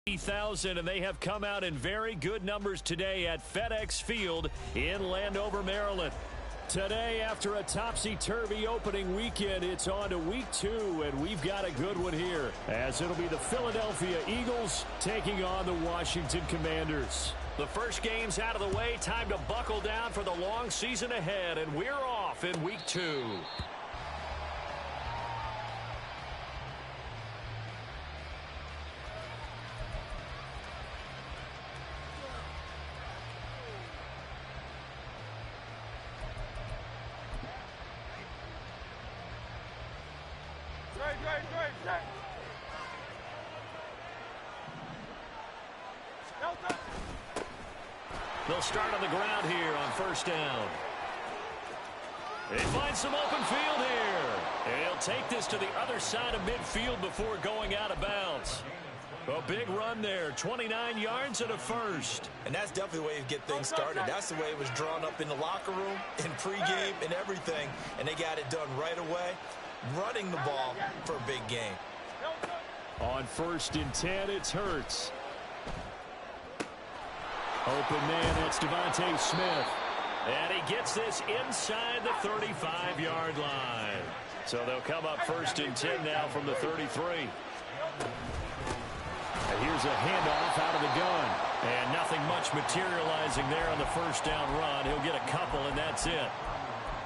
50,000, and they have come out in very good numbers today at FedEx Field in Landover, Maryland. Today, after a topsy-turvy opening weekend, it's on to week 2, and we've got a good one here, as it'll be the Philadelphia Eagles taking on the Washington Commanders. The first game's out of the way. Time to buckle down for the long season ahead, and we're off in week 2. They'll start on the ground here on first down. They find some open field here. And he'll take this to the other side of midfield before going out of bounds. A big run there, 29 yards and a first. And that's definitely the way you get things started. That's the way it was drawn up in the locker room, in pregame, and everything. And they got it done right away, running the ball for a big game. On 1st and 10, it's Hurts. Open man, that's Devontae Smith. And he gets this inside the 35-yard line. So they'll come up 1st and 10 now from the 33. And here's a handoff out of the gun. And nothing much materializing there on the first down run. He'll get a couple, and that's it.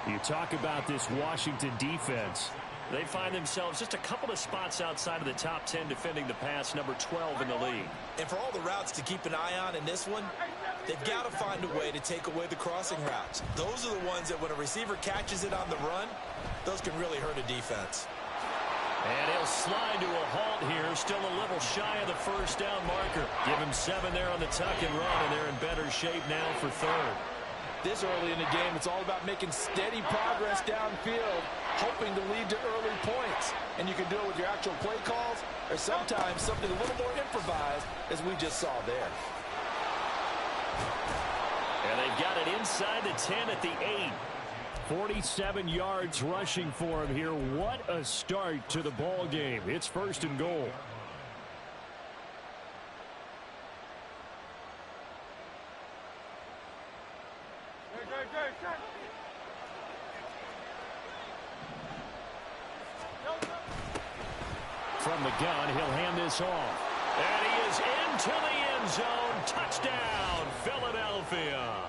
You talk about this Washington defense. They find themselves just a couple of spots outside of the top 10 defending the pass, number 12 in the league. And for all the routes to keep an eye on in this one, they've got to find a way to take away the crossing routes. Those are the ones that when a receiver catches it on the run, those can really hurt a defense. And he'll slide to a halt here, still a little shy of the first down marker. Give him 7 there on the tuck and run, and they're in better shape now for 3rd. This early in the game, it's all about making steady progress downfield, hoping to lead to early points. And you can do it with your actual play calls or sometimes something a little more improvised, as we just saw there. And they've got it inside the 10 at the 8. 47 yards rushing for him here. What a start to the ball game. It's 1st and goal. From the gun, he'll hand this off. And he is into the end zone. Touchdown, Philadelphia.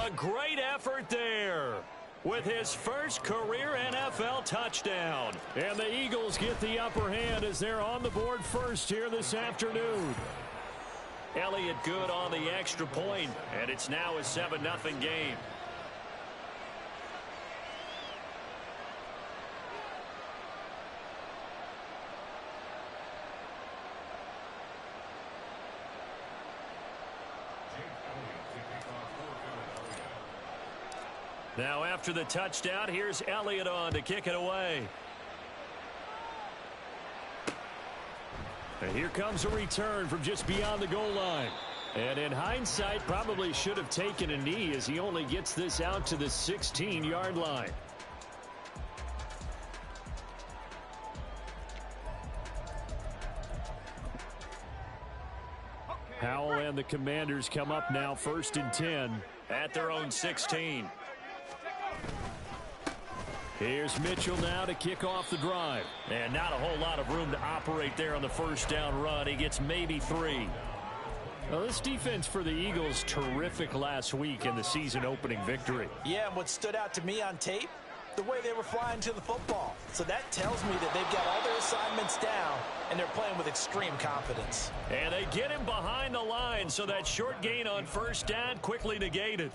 A great effort there with his first career NFL touchdown. And the Eagles get the upper hand as they're on the board first here this afternoon. Elliott good on the extra point, and it's now a 7-0 game. Now after the touchdown, here's Elliott on to kick it away. And here comes a return from just beyond the goal line. And in hindsight, probably should have taken a knee as he only gets this out to the 16-yard line. Howell and the Commanders come up now 1st and 10 at their own 16. Here's Mitchell now to kick off the drive. And not a whole lot of room to operate there on the first down run. He gets maybe 3. Well, this defense for the Eagles, terrific last week in the season opening victory. Yeah, and what stood out to me on tape, the way they were flying to the football. So that tells me that they've got all their assignments down, and they're playing with extreme confidence. And they get him behind the line, so that short gain on first down quickly negated.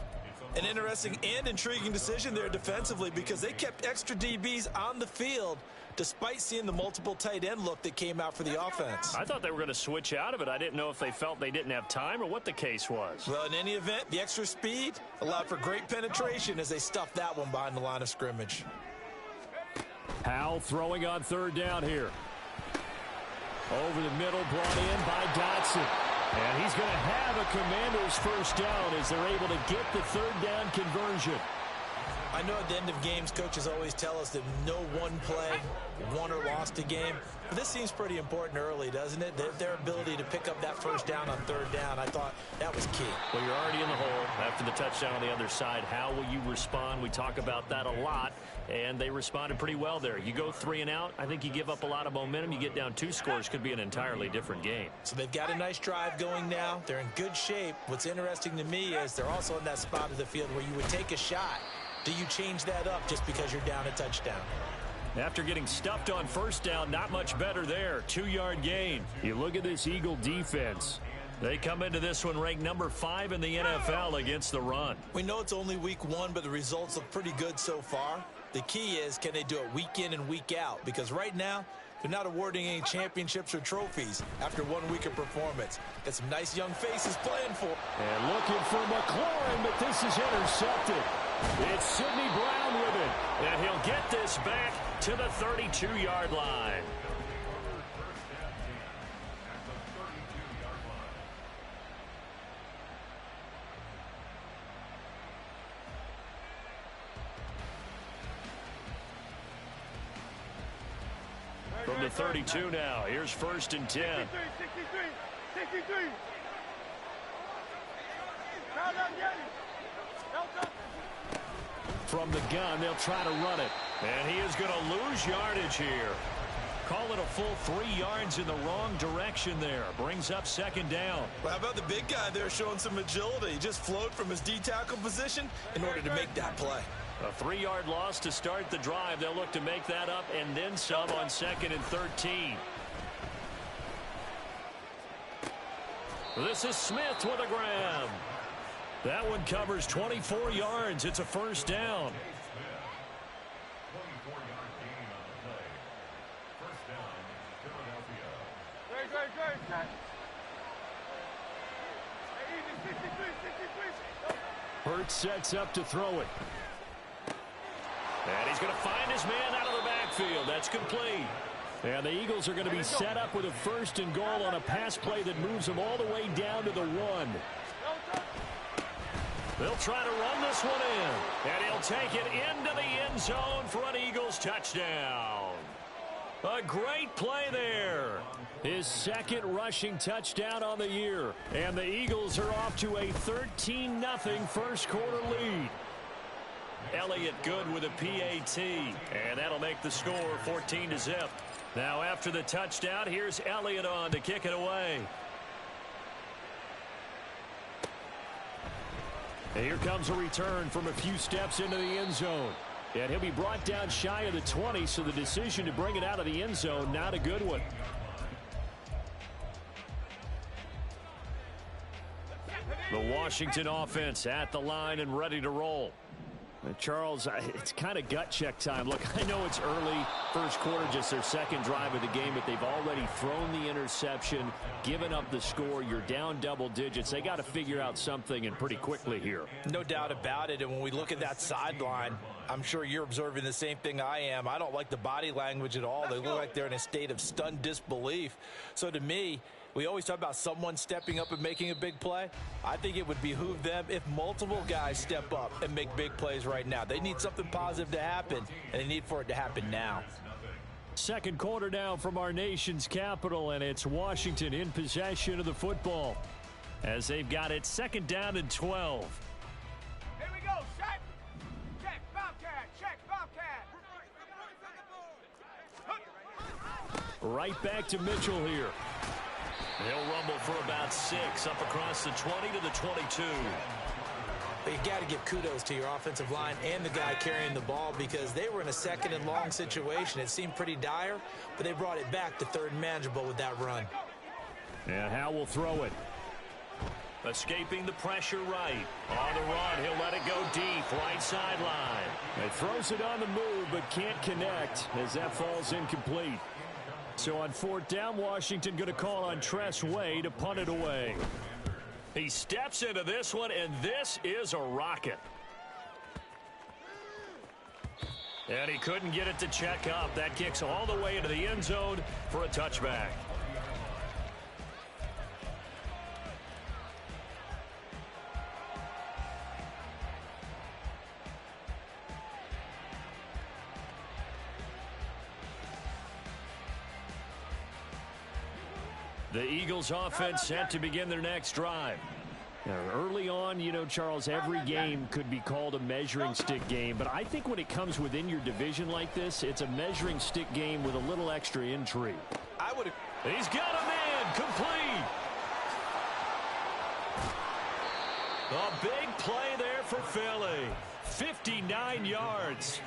An interesting and intriguing decision there defensively because they kept extra DBs on the field despite seeing the multiple tight end look that came out for the offense. I thought they were going to switch out of it. I didn't know if they felt they didn't have time or what the case was. Well, in any event, the extra speed allowed for great penetration as they stuffed that one behind the line of scrimmage. Howell throwing on 3rd down here. Over the middle, brought in by Dotson. And he's going to have a Commander's first down as they're able to get the 3rd down conversion. I know at the end of games, coaches always tell us that no one play won or lost a game. But this seems pretty important early, doesn't it? Their ability to pick up that first down on third down, I thought that was key. Well, you're already in the hole after the touchdown on the other side. How will you respond? We talk about that a lot, and they responded pretty well there. You go 3 and out, I think you give up a lot of momentum. You get down 2 scores, could be an entirely different game. So they've got a nice drive going now. They're in good shape. What's interesting to me is they're also in that spot of the field where you would take a shot. Do you change that up just because you're down a touchdown? After getting stuffed on first down, not much better there. 2-yard gain. You look at this Eagle defense. They come into this one ranked number 5 in the NFL against the run. We know it's only week 1, but the results look pretty good so far. The key is, can they do it week in and week out? Because right now, they're not awarding any championships or trophies after 1 week of performance. Got some nice young faces playing for. And looking for McLaurin, but this is intercepted. It's Sidney Brown with it. And he'll get this back to the 32-yard line. From the 32 now, here's 1st and 10. 63. From the gun, they'll try to run it. And he is going to lose yardage here. Call it a full 3 yards in the wrong direction there. Brings up 2nd down. Well, how about the big guy there showing some agility? He just flowed from his D-tackle position in order to make that play. A 3-yard loss to start the drive. They'll look to make that up and then some on 2nd and 13. This is Smith with a grab. That one covers 24 yards. It's a 1st down. Hurts sets up to throw it. And he's going to find his man out of the backfield. That's complete. And the Eagles are going to be set up with a 1st and goal on a pass play that moves them all the way down to the 1. They'll try to run this one in. And he'll take it into the end zone for an Eagles touchdown. A great play there. His 2nd rushing touchdown on the year. And the Eagles are off to a 13-0 first quarter lead. Elliott good with a PAT. And that'll make the score 14-0. Now after the touchdown, here's Elliott on to kick it away. And here comes a return from a few steps into the end zone. And he'll be brought down shy of the 20, so the decision to bring it out of the end zone, not a good one. The Washington offense at the line and ready to roll. Charles, it's kind of gut check time. Look, I know it's early, first quarter, just their 2nd drive of the game, but they've already thrown the interception, given up the score. You're down double digits. They got to figure out something, and pretty quickly here. No doubt about it, and when we look at that sideline, I'm sure you're observing the same thing I am. I don't like the body language at all. They look like they're in a state of stunned disbelief. So to me, we always talk about someone stepping up and making a big play. I think it would behoove them if multiple guys step up and make big plays right now. They need something positive to happen, and they need for it to happen now. 2nd quarter now from our nation's capital, and it's Washington in possession of the football as they've got it 2nd down and 12. Here we go. Check. Check. Bobcat. Check. Bobcat. Right back to Mitchell here. He'll rumble for about 6 up across the 20 to the 22. But you got to give kudos to your offensive line and the guy carrying the ball, because they were in a 2nd and long situation. It seemed pretty dire, but they brought it back to 3rd and manageable with that run. And Howe will throw it. Escaping the pressure right. On the run, he'll let it go deep, right sideline. He throws it on the move, but can't connect as that falls incomplete. So on 4th down, Washington going to call on Tress Way to punt it away. He steps into this one, and this is a rocket. And he couldn't get it to check up. That kicks all the way into the end zone for a touchback. The Eagles offense set to begin their next drive. Now, early on, you know, Charles, every game could be called a measuring stick game, but I think when it comes within your division like this, it's a measuring stick game with a little extra intrigue. He's got a man complete. A big play there for Philly. 59 yards.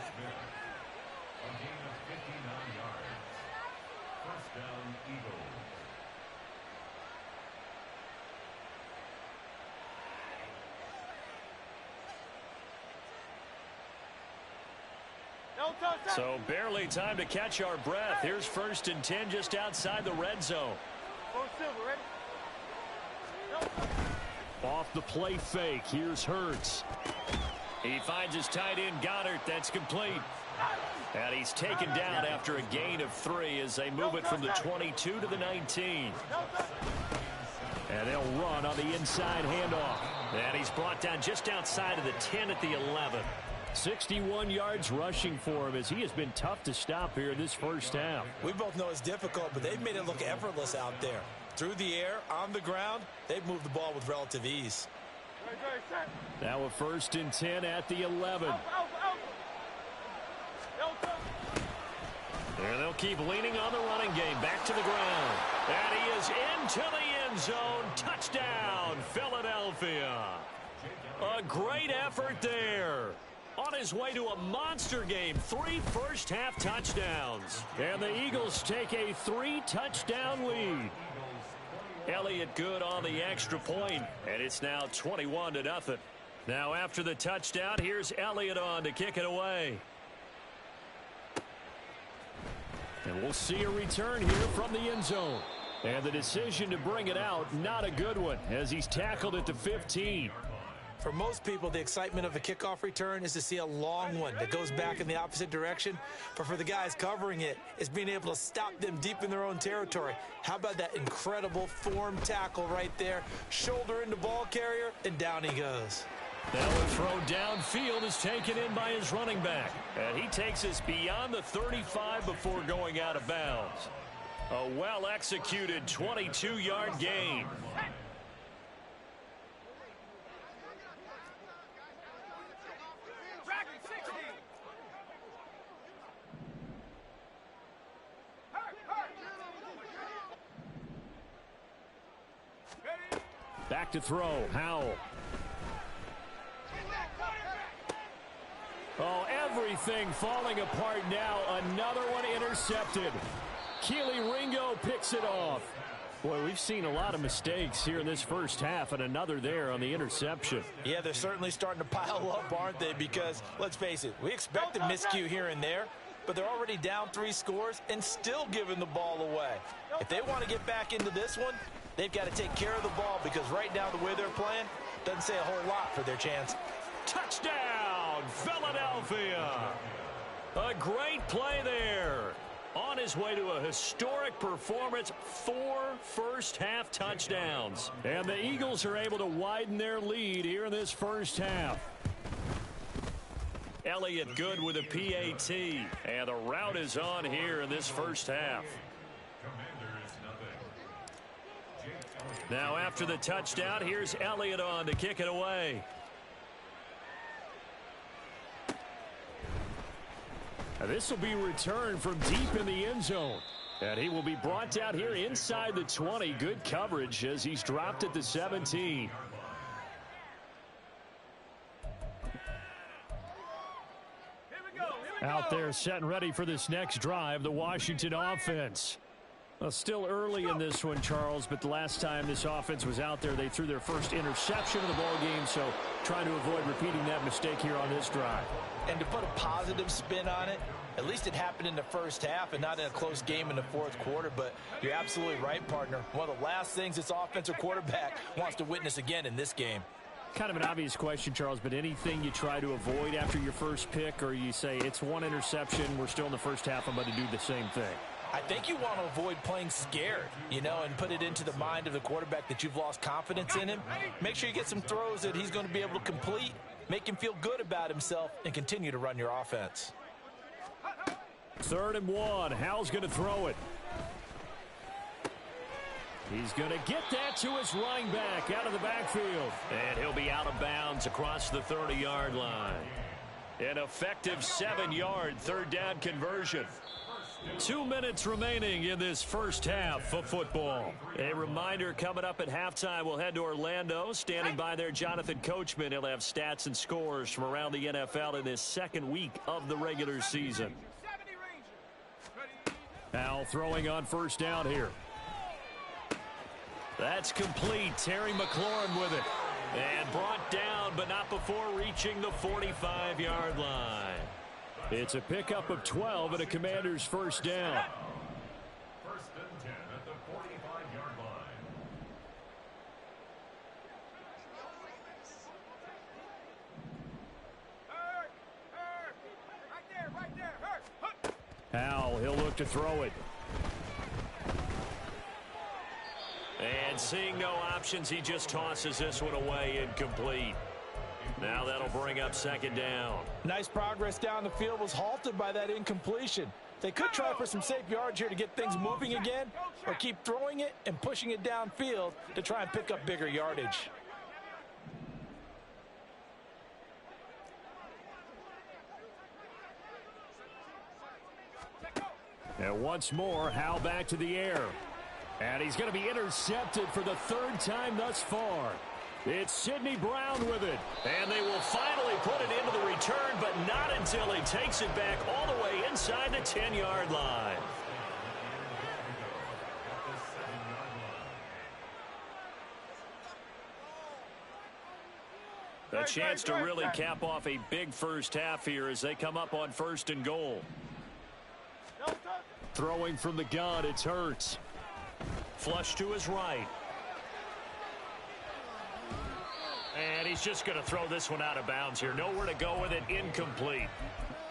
So barely time to catch our breath. Here's 1st and 10 just outside the red zone. Off the play fake. Here's Hurts. He finds his tight end Goddard. That's complete. And he's taken down after a gain of 3 as they move it from the 22 to the 19. And they'll run on the inside handoff. And he's brought down just outside of the 10 at the 11. 61 yards rushing for him as he has been tough to stop here in this first half. We both know it's difficult, but they've made it look effortless out there. Through the air, on the ground, they've moved the ball with relative ease. Now a 1st and 10 at the 11. There they'll keep leaning on the running game. Back to the ground. And he is into the end zone. Touchdown, Philadelphia. A great effort there. On his way to a monster game, 3 first-half touchdowns. And the Eagles take a 3-touchdown lead. Elliott good on the extra point, and it's now 21-0. Now after the touchdown, here's Elliott on to kick it away. And we'll see a return here from the end zone. And the decision to bring it out, not a good one, as he's tackled at the 15. For most people, the excitement of a kickoff return is to see a long one that goes back in the opposite direction. But for the guys covering it, it's being able to stop them deep in their own territory. How about that incredible form tackle right there? Shoulder into ball carrier, and down he goes. Now a throw downfield is taken in by his running back. And he takes us beyond the 35 before going out of bounds. A well-executed 22-yard gain. Back to throw. Howell. Oh, everything falling apart now. Another one intercepted. Keely Ringo picks it off. Boy, we've seen a lot of mistakes here in this first half, and another there on the interception. Yeah, they're certainly starting to pile up, aren't they? Because, let's face it, we expect a miscue here and there, but they're already down 3 scores and still giving the ball away. If they want to get back into this one, they've got to take care of the ball, because right now the way they're playing doesn't say a whole lot for their chance. Touchdown, Philadelphia! A great play there. On his way to a historic performance, 4 first-half touchdowns. And the Eagles are able to widen their lead here in this first half. Elliott good with a PAT. And the route is on here in this first half. Now after the touchdown, here's Elliott on to kick it away. Now this will be returned from deep in the end zone. And he will be brought down here inside the 20. Good coverage as he's dropped at the 17. Out there set and ready for this next drive, the Washington offense. Well, still early in this one, Charles, but the last time this offense was out there, they threw their first interception of the ball game, so trying to avoid repeating that mistake here on this drive. And to put a positive spin on it, at least it happened in the first half and not in a close game in the fourth quarter, but you're absolutely right, partner. One of the last things this offensive quarterback wants to witness again in this game. Kind of an obvious question, Charles, but anything you try to avoid after your first pick, or you say it's one interception, we're still in the first half, I'm going to do the same thing? I think you want to avoid playing scared, you know, and put it into the mind of the quarterback that you've lost confidence in him. Make sure you get some throws that he's going to be able to complete, make him feel good about himself, and continue to run your offense. 3rd and 1. Howell's going to throw it. He's going to get that to his running back out of the backfield. And he'll be out of bounds across the 30-yard line. An effective 7-yard third down conversion. 2 minutes remaining in this first half of football. A reminder, coming up at halftime, we'll head to Orlando. Standing by there, Jonathan Coachman. He'll have stats and scores from around the NFL in this second week of the regular season. Now throwing on first down here. That's complete. Terry McLaurin with it. And brought down, but not before reaching the 45-yard line. It's a pickup of 12 and a Commander's first down. First and 10 at the 45-yard line. Right there, hurt. Howell, he'll look to throw it. And seeing no options, he just tosses this one away, incomplete. Now that'll bring up second down. Nice progress down the field, was halted by that incompletion. They could try for some safe yards here to get things moving again, or keep throwing it and pushing it downfield to try and pick up bigger yardage. And once more, Howell back to the air. And he's going to be intercepted for the third time thus far. It's Sidney Brown with it. And they will finally put it into the return, but not until he takes it back all the way inside the 10-yard line. A chance to really cap off a big first half here as they come up on first and goal. Throwing from the gun, it's Hurts. Flush to his right. And he's just going to throw this one out of bounds here. Nowhere to go with it. Incomplete.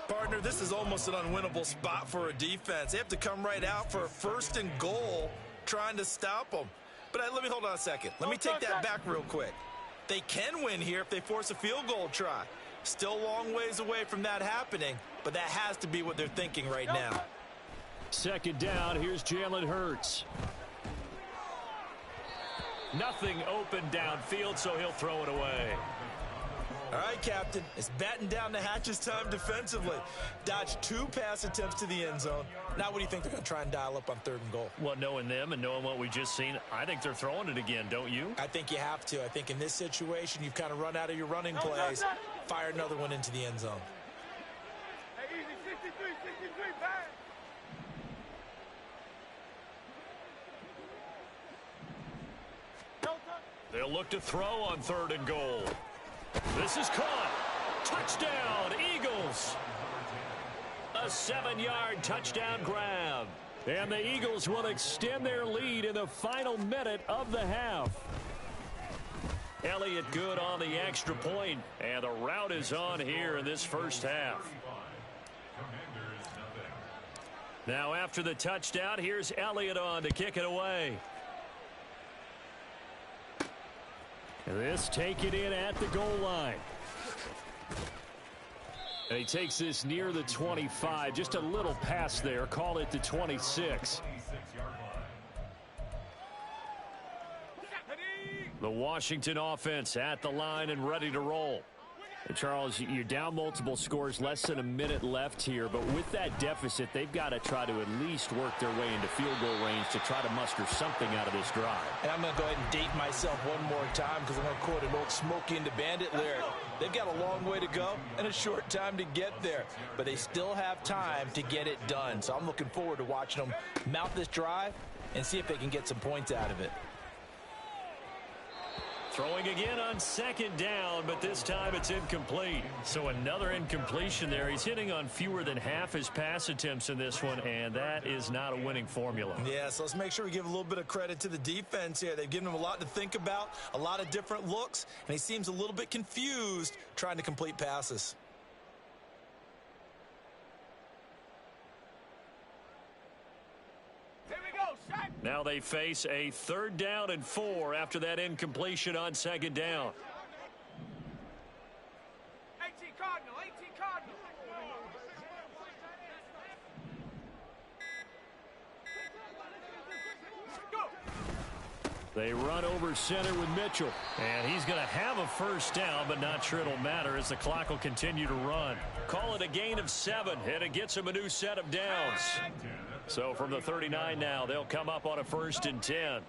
Partner, this is almost an unwinnable spot for a defense. They have to come right out for a first and goal trying to stop them. But let me hold on a second. Let me take that back real quick. They can win here if they force a field goal try. Still a long ways away from that happening, but that has to be what they're thinking right now. Second down, here's Jalen Hurts. Nothing open downfield, so he'll throw it away. All right, Captain, it's batten down the hatches time defensively. Dodged 2 pass attempts to the end zone. Now what do you think they're going to try and dial up on third and goal? Well, knowing them and knowing what we just seen, I think they're throwing it again, don't you? I think you have to. I think in this situation, you've kind of run out of your running plays. Fire another one into the end zone. Hey, easy, 63, back. They'll look to throw on third and goal. This is caught. Touchdown, Eagles. A 7-yard touchdown grab. And the Eagles will extend their lead in the final minute of the half. Elliott good on the extra point, and the route is on here in this first half. Now after the touchdown, here's Elliott on to kick it away. This taken in at the goal line. And he takes this near the 25. Just a little pass there. Call it the 26. The Washington offense at the line and ready to roll. And Charles, you're down multiple scores, less than a minute left here. But with that deficit, they've got to try to at least work their way into field goal range to try to muster something out of this drive. And I'm going to go ahead and date myself one more time because I'm going to quote an old Smokey and the Bandit lyric. They've got a long way to go and a short time to get there. But they still have time to get it done. So I'm looking forward to watching them mount this drive and see if they can get some points out of it. Throwing again on second down, but this time it's incomplete. So another incompletion there. He's hitting on fewer than half his pass attempts in this one, and that is not a winning formula. Yeah, so let's make sure we give a little bit of credit to the defense here. They've given him a lot to think about, a lot of different looks, and he seems a little bit confused trying to complete passes. Now they face a 3rd down and 4 after that incompletion on second down. 18 Cardinal. Go. They run over center with Mitchell. And he's going to have a first down, but not sure it'll matter as the clock will continue to run. Call it a gain of 7, and it gets him a new set of downs. So from the 39 now, they'll come up on a 1st and 10.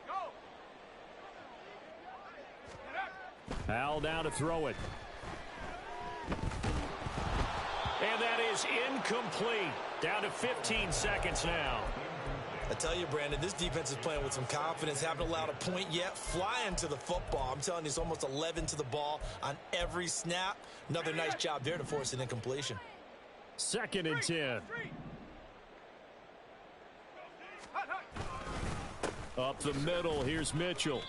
Al now to throw it. And that is incomplete. Down to 15 seconds now. I tell you, Brandon, this defense is playing with some confidence. Haven't allowed a point yet. Flying to the football. I'm telling you, it's almost 11 to the ball on every snap. Another nice job there to force an incompletion. 2nd and 10. Up the middle, here's Mitchell.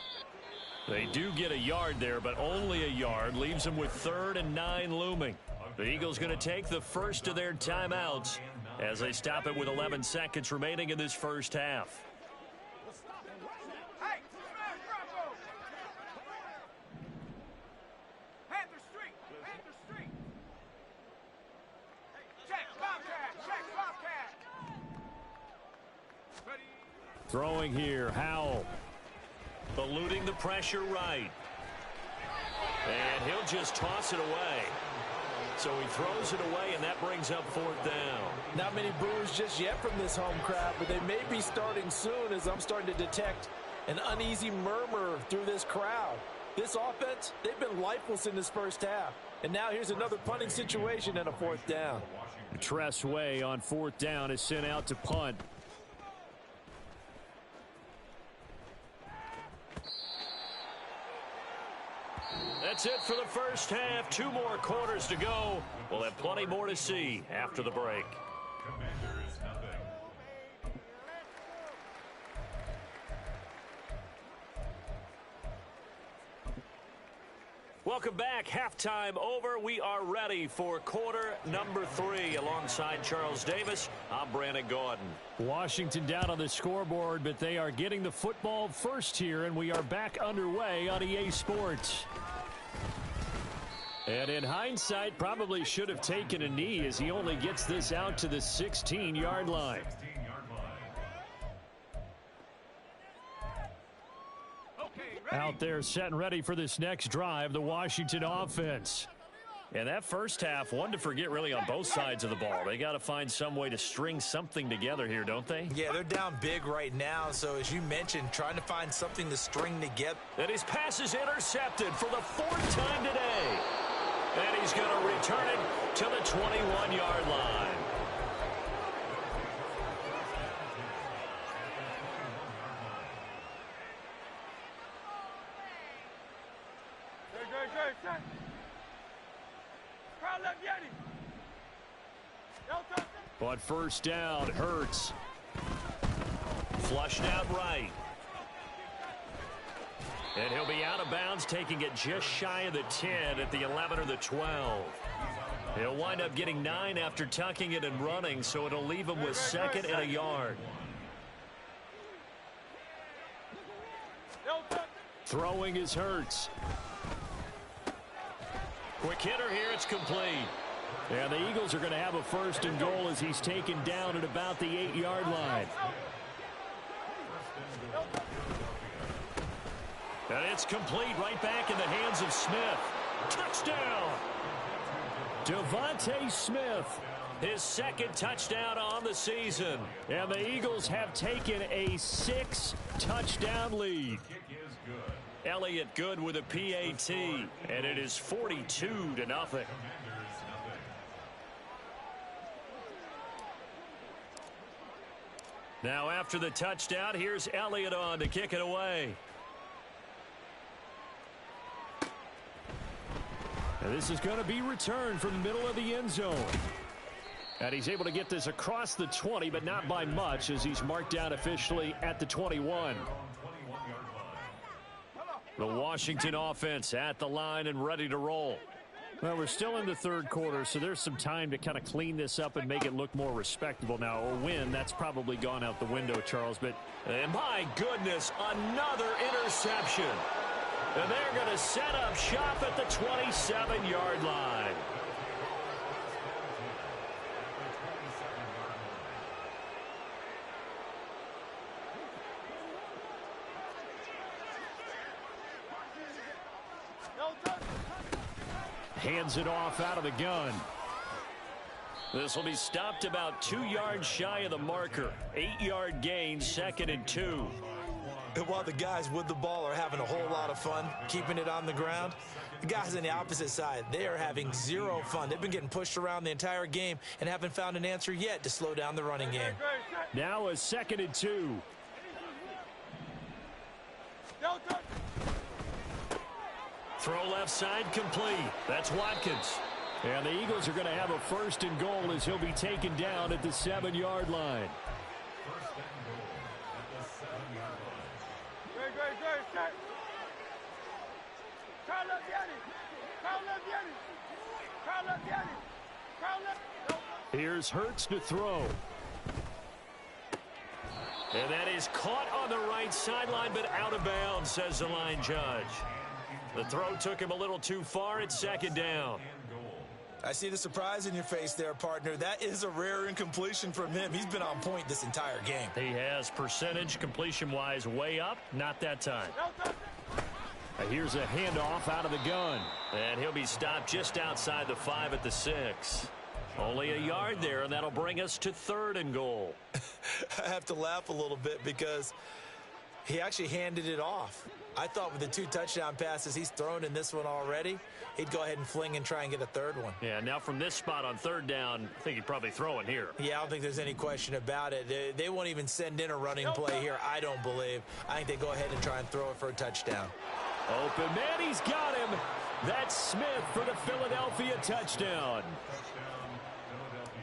They do get a yard there, but only a yard. Leaves them with 3rd and 9 looming. The Eagles going to take the first of their timeouts as they stop it with 11 seconds remaining in this first half. Hey, Panther Street. Panther Street. Check, Bobcat. Check, Bobcat. Ready. Throwing here, Howell. Eluding the pressure right. And he'll just toss it away. So he throws it away, and that brings up 4th down. Not many boos just yet from this home crowd, but they may be starting soon as I'm starting to detect an uneasy murmur through this crowd. This offense, they've been lifeless in this first half. And now here's another punting situation and a 4th down. Tress Way on 4th down is sent out to punt. That's it for the first half. 2 more quarters to go. We'll have plenty more to see after the break. Commanders nothing. Welcome back. Halftime over. We are ready for quarter number 3. Alongside Charles Davis, I'm Brandon Gordon. Washington down on the scoreboard, but they are getting the football first here, and we are back underway on EA Sports. And in hindsight, probably should have taken a knee as he only gets this out to the 16-yard line. 16-yard line. Okay, Out there set and ready for this next drive, the Washington offense. And that first half, one to forget really on both sides of the ball. They got to find some way to string something together here, don't they? Yeah, they're down big right now. So as you mentioned, trying to find something to string together. And his pass is intercepted for the 4th time today. And he's going to return it to the 21-yard line. Good. Crowd left Yeti. Delta. But first down, Hurts. Flushed out right. And he'll be out of bounds, taking it just shy of the 10 at the 11 or the 12. He'll wind up getting 9 after tucking it and running, so it'll leave him with 2nd and a yard. Throwing is Hurts. Quick hitter here, it's complete. And the Eagles are going to have a 1st and goal as he's taken down at about the 8-yard line. And it's complete right back in the hands of Smith. Touchdown! Devontae Smith, his 2nd touchdown on the season. And the Eagles have taken a 6-touchdown lead. Kick is good. Elliott good with a PAT, and it is 42-0. Commanders nothing. Now after the touchdown, here's Elliott on to kick it away. And this is going to be returned from the middle of the end zone. And he's able to get this across the 20, but not by much as he's marked down officially at the 21. The Washington offense at the line and ready to roll. Well, we're still in the 3rd quarter, so there's some time to kind of clean this up and make it look more respectable now. A win, that's probably gone out the window, Charles. But my goodness, another interception. And they're going to set up shop at the 27-yard line. hands it off out of the gun. This will be stopped about 2 yards shy of the marker. 8-yard gain, 2nd and 2. And while the guys with the ball are having a whole lot of fun keeping it on the ground, the guys on the opposite side, they are having zero fun. They've been getting pushed around the entire game and haven't found an answer yet to slow down the running game. Now a 2nd and 2. Throw left side complete. That's Watkins. And the Eagles are going to have a 1st and goal as he'll be taken down at the 7-yard line. Here's Hurts to throw. And that is caught on the right sideline, but out of bounds, says the line judge. The throw took him a little too far. It's 2nd down. I see the surprise in your face there, partner. That is a rare incompletion from him. He's been on point this entire game. He has percentage completion-wise way up. Not that time. Here's a handoff out of the gun. And he'll be stopped just outside the 5 at the 6. Only a yard there, and that'll bring us to 3rd and goal. I have to laugh a little bit because he actually handed it off. I thought with the 2 touchdown passes he's thrown in this one already, he'd go ahead and fling and try and get a 3rd one. Yeah, now from this spot on 3rd down, I think he'd probably throw it here. Yeah, I don't think there's any question about it. They won't even send in a running play here, I don't believe. I think they go ahead and try and throw it for a touchdown. Open man, he's got him. That's Smith for the Philadelphia touchdown.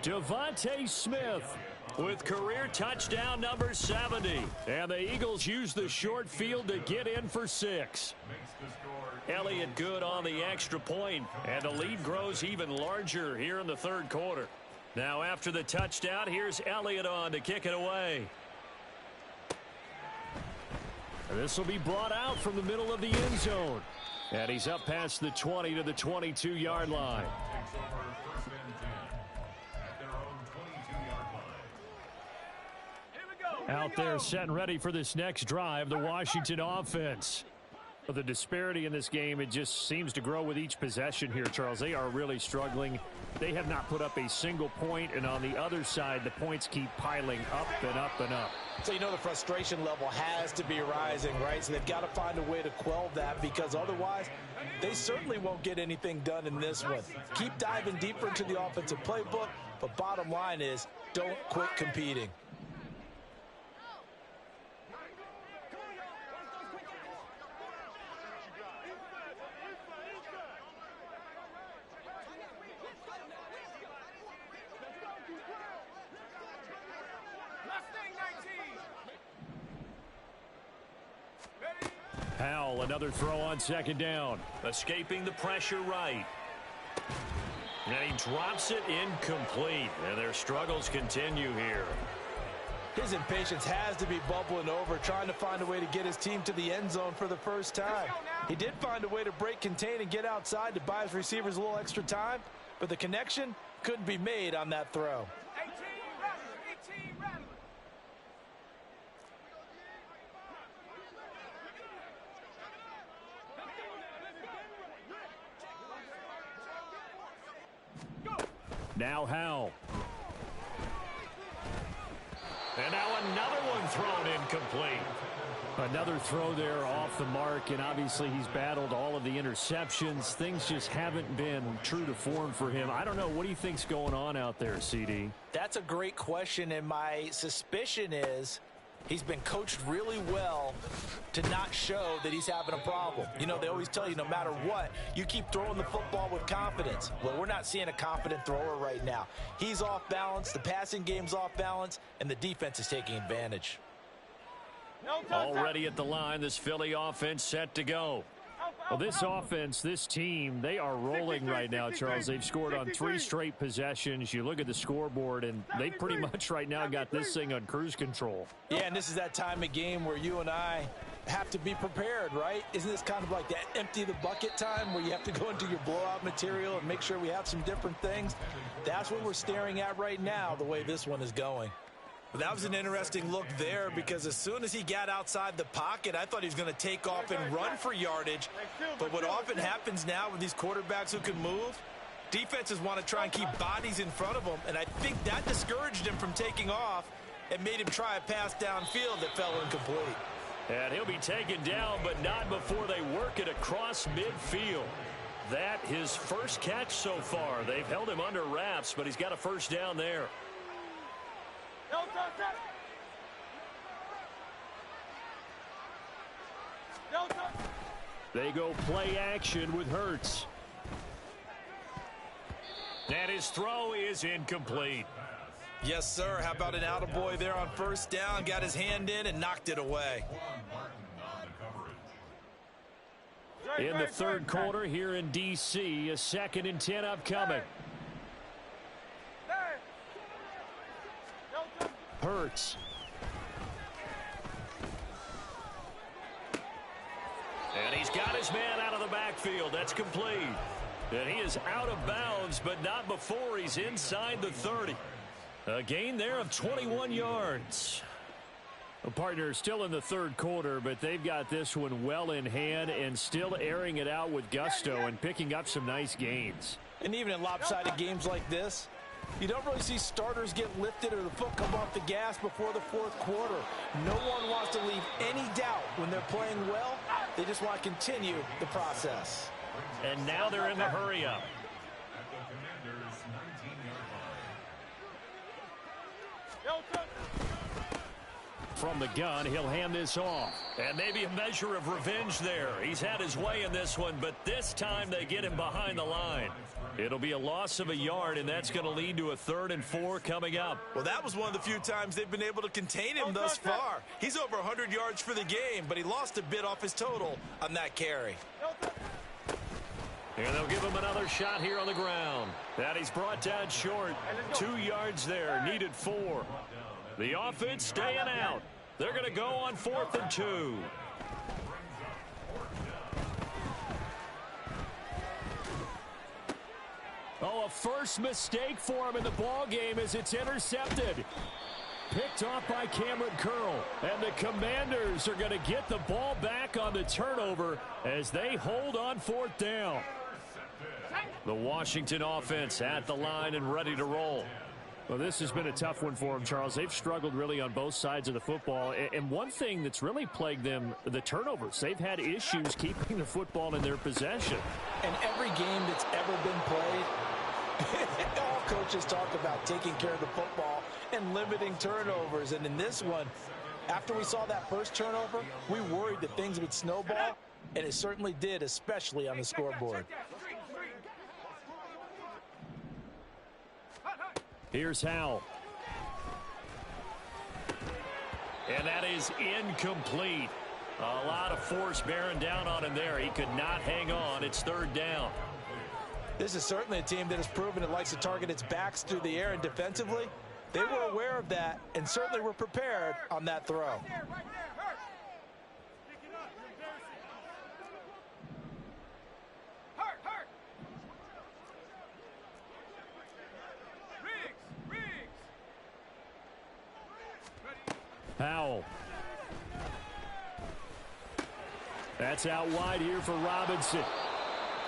Devontae Smith with career touchdown number 70. And the Eagles use the short field to get in for 6. Elliott good on the extra point, and the lead grows even larger here in the 3rd quarter. Now after the touchdown, here's Elliott on to kick it away. And this will be brought out from the middle of the end zone. And he's up past the 20 to the 22-yard line. Out there set and ready for this next drive, the Washington offense. But the disparity in this game, it just seems to grow with each possession here, Charles. They are really struggling. They have not put up a single point, and on the other side, the points keep piling up and up and up. So you know the frustration level has to be rising, right? So they've got to find a way to quell that, because otherwise they certainly won't get anything done in this one. Keep diving deeper into the offensive playbook, but bottom line is don't quit competing. Powell, another throw on 2nd down. Escaping the pressure right. And he drops it incomplete. And their struggles continue here. His impatience has to be bubbling over, trying to find a way to get his team to the end zone for the first time. He did find a way to break contain and get outside to buy his receivers a little extra time, but the connection couldn't be made on that throw. Now Howell. And now another one thrown incomplete. Another throw there off the mark, and obviously he's battled all of the interceptions. Things just haven't been true to form for him. I don't know. What do you think's going on out there, CD? That's a great question, and my suspicion is he's been coached really well to not show that he's having a problem. You know, they always tell you no matter what, you keep throwing the football with confidence. Well, we're not seeing a confident thrower right now. He's off balance, the passing game's off balance, and the defense is taking advantage. Already at the line, this Philly offense set to go. Well, this offense, this team, they are rolling right now, Charles. They've scored on 3 straight possessions. You look at the scoreboard, and they pretty much right now got this thing on cruise control. Yeah, and this is that time of game where you and I have to be prepared, right? Isn't this kind of like that empty the bucket time where you have to go into your blowout material and make sure we have some different things? That's what we're staring at right now, the way this one is going. Well, that was an interesting look there because as soon as he got outside the pocket, I thought he was going to take off and run for yardage. But what often happens now with these quarterbacks who can move, defenses want to try and keep bodies in front of them, and I think that discouraged him from taking off and made him try a pass downfield that fell incomplete. And he'll be taken down, but not before they work it across midfield. That his first catch so far. They've held him under wraps, but he's got a first down there. They go play action with Hurts. And his throw is incomplete. Yes, sir. How about an attaboy there on first down? Got his hand in and knocked it away. In the third quarter here in D.C., a 2nd and 10 upcoming. Hurts. And he's got his man out of the backfield. That's complete. And he is out of bounds, but not before he's inside the 30. A gain there of 21 yards. A partner still in the third quarter, but they've got this one well in hand and still airing it out with gusto and picking up some nice gains. And even in lopsided games like this, you don't really see starters get lifted or the foot come off the gas before the fourth quarter. No one wants to leave any doubt when they're playing well. They just want to continue the process. And now they're in the hurry-up. From the gun, he'll hand this off. And maybe a measure of revenge there. He's had his way in this one, but this time they get him behind the line. It'll be a loss of a yard, and that's going to lead to a 3rd and 4 coming up. Well, that was one of the few times they've been able to contain him thus far. He's over 100 yards for the game, but he lost a bit off his total on that carry. And they'll give him another shot here on the ground. That he's brought down short. 2 yards there, needed 4. The offense staying out. They're going to go on 4th and 2. Oh, a first mistake for him in the ball game as it's intercepted. Picked off by Cameron Curl. And the Commanders are going to get the ball back on the turnover as they hold on 4th down. The Washington offense at the line and ready to roll. Well, this has been a tough one for them, Charles. They've struggled really on both sides of the football. And one thing that's really plagued them, the turnovers. They've had issues keeping the football in their possession. And every game that's ever been played, all coaches talk about taking care of the football and limiting turnovers. And in this one, after we saw that first turnover, we worried that things would snowball, and it certainly did, especially on the scoreboard. Here's Howell. And that is incomplete. A lot of force bearing down on him there. He could not hang on. It's 3rd down. This is certainly a team that has proven it likes to target its backs through the air, and defensively, they were aware of that and certainly were prepared on that throw. Howell. That's out wide here for Robinson.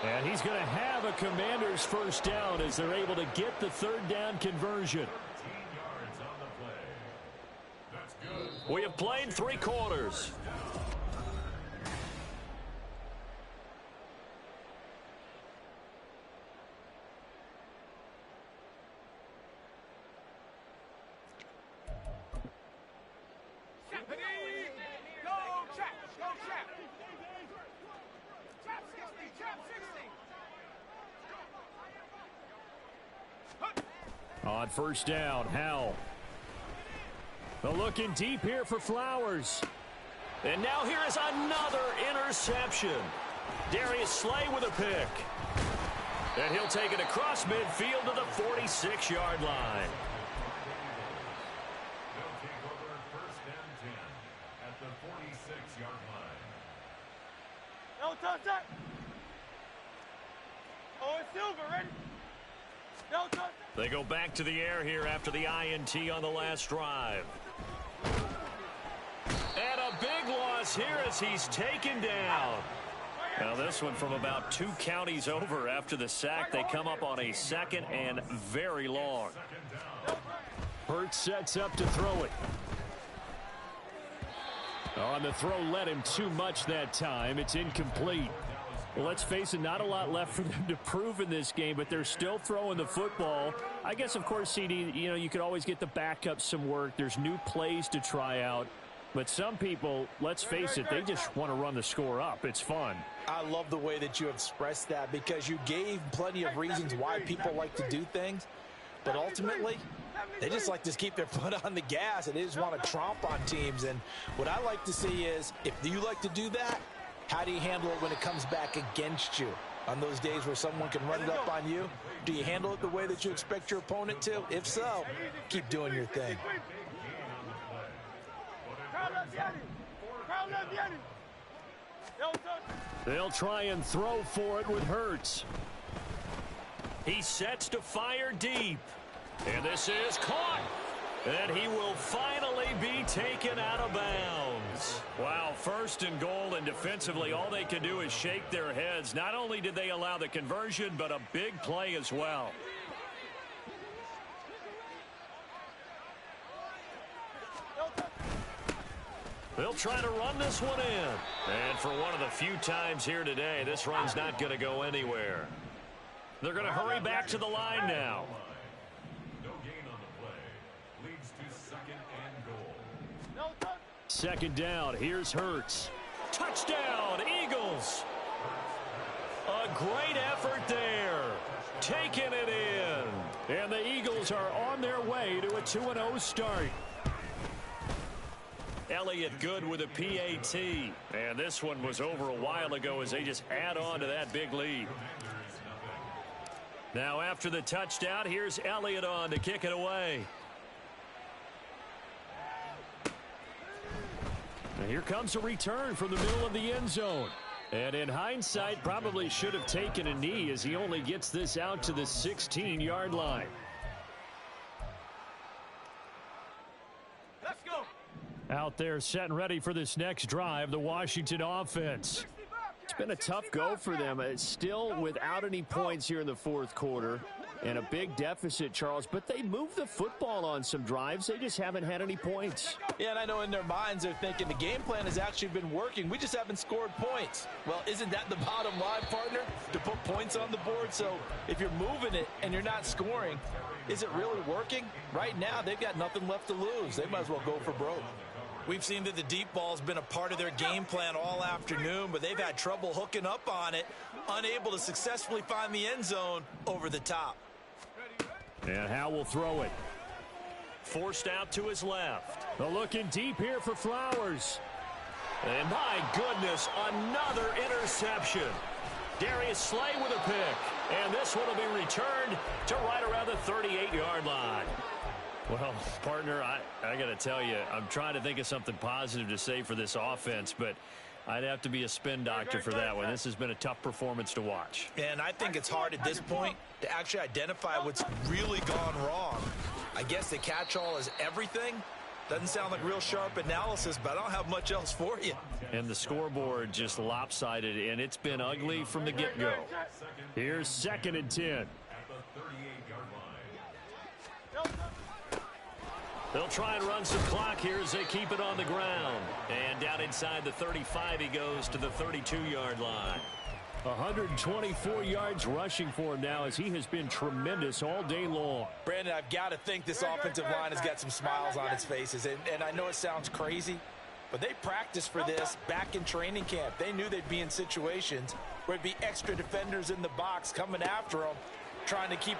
And he's going to have a Commander's first down as they're able to get the 3rd down conversion. We have played 3 quarters. On first down, Howell. They're looking deep here for Flowers. And now here is another interception. Darius Slay with a pick. And he'll take it across midfield to the 46-yard line. They'll take over 1st and 10 at the 46-yard line. No touch that. Oh, it's Silver, ready? No touch that. They go back to the air here after the INT on the last drive. And a big loss here as he's taken down. Now this one from about 2 counties over after the sack. They come up on a 2nd and very long. Hurts sets up to throw it. On the throw led him too much that time. It's incomplete. Well, let's face it, not a lot left for them to prove in this game, but they're still throwing the football. I guess, of course, CD, you could always get the backup some work. There's new plays to try out. But some people, let's face it, they just want to run the score up. It's fun. I love the way that you expressed that because you gave plenty of reasons why people like to do things. But ultimately, they just like to keep their foot on the gas and they just want to tromp on teams. And what I like to see is, if you like to do that, how do you handle it when it comes back against you? On those days where someone can run it up on you, do you handle it the way that you expect your opponent to? If so, keep doing your thing. They'll try and throw for it with Hurts. He sets to fire deep. And this is caught. And he will finally be taken out of bounds. Wow, 1st and goal, and defensively all they can do is shake their heads. Not only did they allow the conversion, but a big play as well. They'll try to run this one in. And for one of the few times here today, this run's not going to go anywhere. They're going to hurry back to the line now. No gain on the play. Leads to 2nd and goal. 2nd down. Here's Hurts. Touchdown, Eagles. A great effort there. Taking it in. And the Eagles are on their way to a 2-0 start. Elliott good with a PAT. And this one was over a while ago as they just add on to that big lead. Now after the touchdown, here's Elliott on to kick it away. Now here comes a return from the middle of the end zone. And in hindsight, probably should have taken a knee as he only gets this out to the 16-yard line. Let's go. Out there set and ready for this next drive, the Washington offense. It's been a tough go for them. It's still without any points here in the 4th quarter and a big deficit, Charles. But they moved the football on some drives. They just haven't had any points. Yeah, and I know in their minds they're thinking the game plan has actually been working. We just haven't scored points. Well, isn't that the bottom line, partner? To put points on the board. So if you're moving it and you're not scoring, is it really working? Right now, they've got nothing left to lose. They might as well go for broke. We've seen that the deep ball has been a part of their game plan all afternoon, but they've had trouble hooking up on it, unable to successfully find the end zone over the top. And Howe will throw it. Forced out to his left. They're looking deep here for Flowers. And my goodness, another interception. Darius Slay with a pick. And this one will be returned to right around the 38-yard line. Well, partner, I got to tell you, I'm trying to think of something positive to say for this offense, but I'd have to be a spin doctor for that one. This has been a tough performance to watch. And I think it's hard at this point to actually identify what's really gone wrong. I guess the catch-all is everything. Doesn't sound like real sharp analysis, but I don't have much else for you. And the scoreboard just lopsided, and it's been ugly from the get-go. Here's 2nd and 10. They'll try and run some clock here as they keep it on the ground. And down inside the 35, he goes to the 32-yard line. 124 yards rushing for him now as he has been tremendous all day long. Brandon, I've got to think this offensive line has got some smiles on its faces. And I know it sounds crazy, but they practiced for this back in training camp. They knew they'd be in situations where it'd be extra defenders in the box coming after them, trying to keep...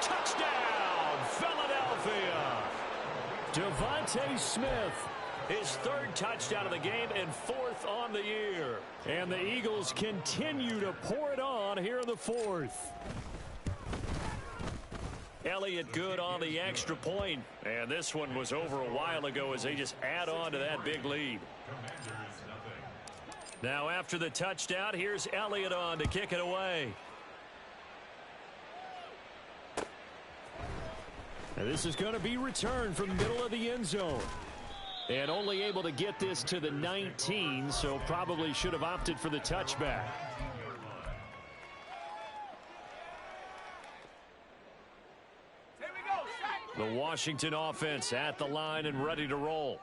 Touchdown, Philadelphia! Devontae Smith. His 3rd touchdown of the game and 4th on the year. And the Eagles continue to pour it on here in the 4th. Elliott good on the extra point. And this one was over a while ago as they just add on to that big lead. Now after the touchdown, here's Elliott on to kick it away. And this is going to be returned from the middle of the end zone. And only able to get this to the 19, so probably should have opted for the touchback. The Washington offense at the line and ready to roll.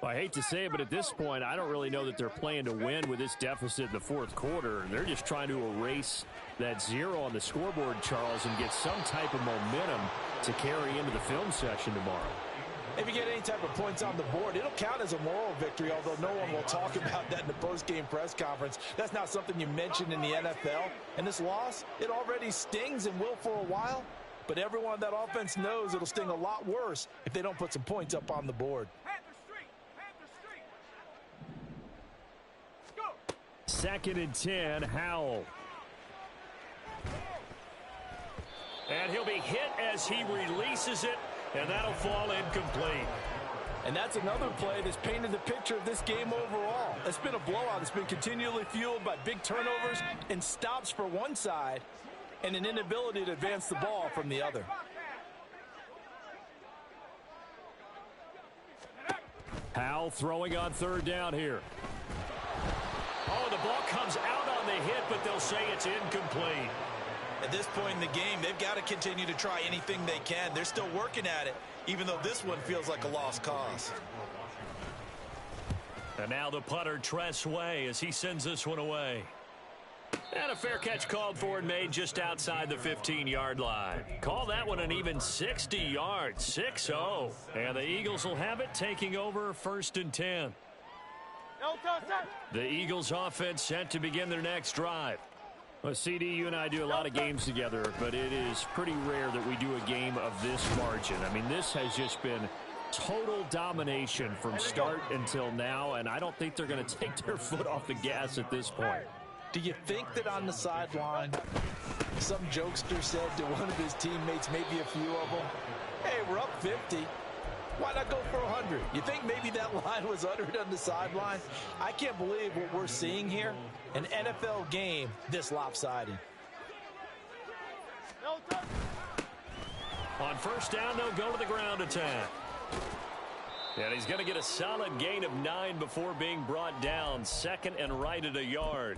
I hate to say it, but at this point, I don't really know that they're playing to win with this deficit in the fourth quarter. They're just trying to erase that 0 on the scoreboard, Charles, and get some type of momentum to carry into the film session tomorrow. If you get any type of points on the board, it'll count as a moral victory, although no one will talk about that in the post-game press conference. That's not something you mentioned in the NFL. And this loss, it already stings and will for a while. But everyone on that offense knows it'll sting a lot worse if they don't put some points up on the board. Second and 10, Howell. And he'll be hit as he releases it, and that'll fall incomplete. And that's another play that's painted the picture of this game overall. It's been a blowout. It's been continually fueled by big turnovers and stops for one side and an inability to advance the ball from the other. Howell throwing on third down here. Oh, the ball comes out on the hit, but they'll say it's incomplete. At this point in the game, they've got to continue to try anything they can. They're still working at it, even though this one feels like a lost cause. And now the punter, Tress Way, as he sends this one away. And a fair catch called for and made just outside the 15-yard line. Call that one an even 60 yards, 6-0. And the Eagles will have it, taking over first and 10. The Eagles offense set to begin their next drive. Well, CD, you and I do a lot of games together, but it is pretty rare that we do a game of this margin. I mean, this has just been total domination from start until now, and I don't think they're going to take their foot off the gas at this point. Do you think that on the sideline, some jokester said to one of his teammates, maybe a few of them, hey, we're up 50. Why not go for 100? You think maybe that line was uttered on the sideline? I can't believe what we're seeing here. An NFL game this lopsided. On first down, they'll go to the ground attack. And he's going to get a solid gain of 9 before being brought down. Second and right at a yard.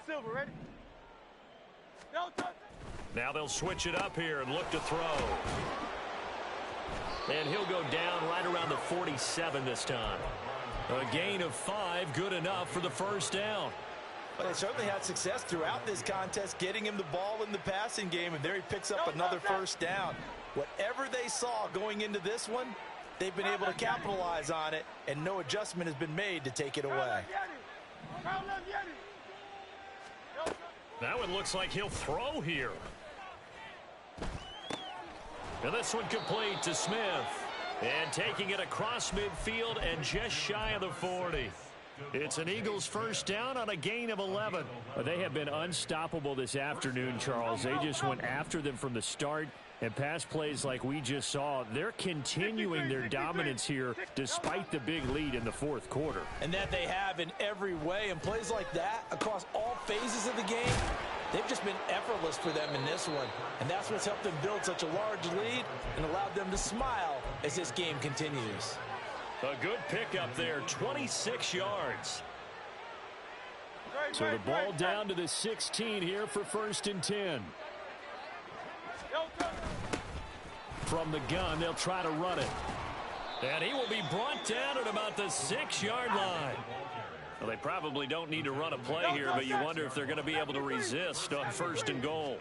Silver, ready? Now they'll switch it up here and look to throw. And he'll go down right around the 47 this time. A gain of 5, good enough for the first down. Well, they certainly had success throughout this contest, getting him the ball in the passing game, and there he picks up another first down. Whatever they saw going into this one, they've been able to capitalize on it, and no adjustment has been made to take it away. That one looks like he'll throw here. And this one complete to Smith. And taking it across midfield and just shy of the 40. It's an Eagles first down on a gain of 11. They have been unstoppable this afternoon, Charles. They just went after them from the start. And pass plays like we just saw, they're continuing their dominance here despite the big lead in the fourth quarter. And that they have in every way. And plays like that across all phases of the game, they've just been effortless for them in this one. And that's what's helped them build such a large lead and allowed them to smile as this game continues. A good pickup there, 26 yards. So the ball down to the 16 here for first and 10. From the gun, they'll try to run it. And he will be brought down at about the 6-yard line. Well, they probably don't need to run a play here, but you wonder if they're going to be able to resist on first and goal.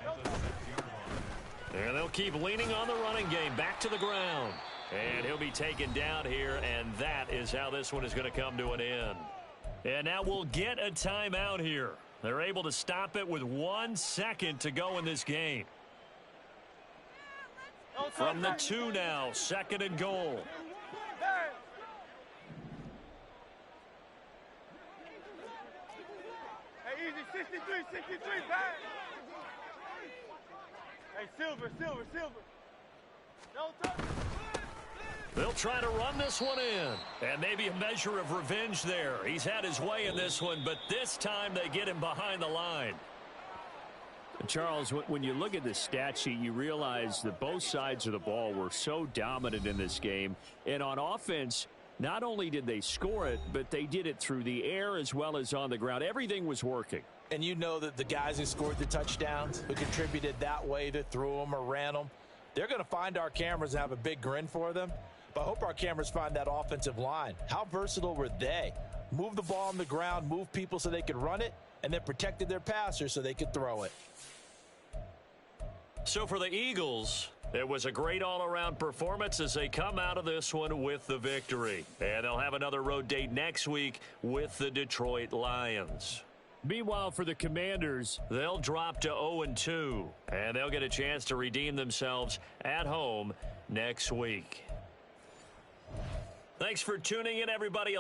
And they'll keep leaning on the running game, back to the ground. And he'll be taken down here, and that is how this one is going to come to an end. And now we'll get a timeout here. They're able to stop it with 1 second to go in this game. From the 2 now, second and goal. Hey, easy, 63, back. Hey, silver. No touch. They'll try to run this one in. And maybe a measure of revenge there. He's had his way in this one, but this time they get him behind the line. Charles, when you look at the stat sheet, you realize that both sides of the ball were so dominant in this game. And on offense, not only did they score it, but they did it through the air as well as on the ground. Everything was working. And you know that the guys who scored the touchdowns, who contributed that way, that threw them or ran them, they're going to find our cameras and have a big grin for them. But I hope our cameras find that offensive line. How versatile were they? Move the ball on the ground, move people so they could run it, and then protected their passers so they could throw it. So for the Eagles, it was a great all-around performance as they come out of this one with the victory. And they'll have another road date next week with the Detroit Lions. Meanwhile, for the Commanders, they'll drop to 0-2, and they'll get a chance to redeem themselves at home next week. Thanks for tuning in, everybody.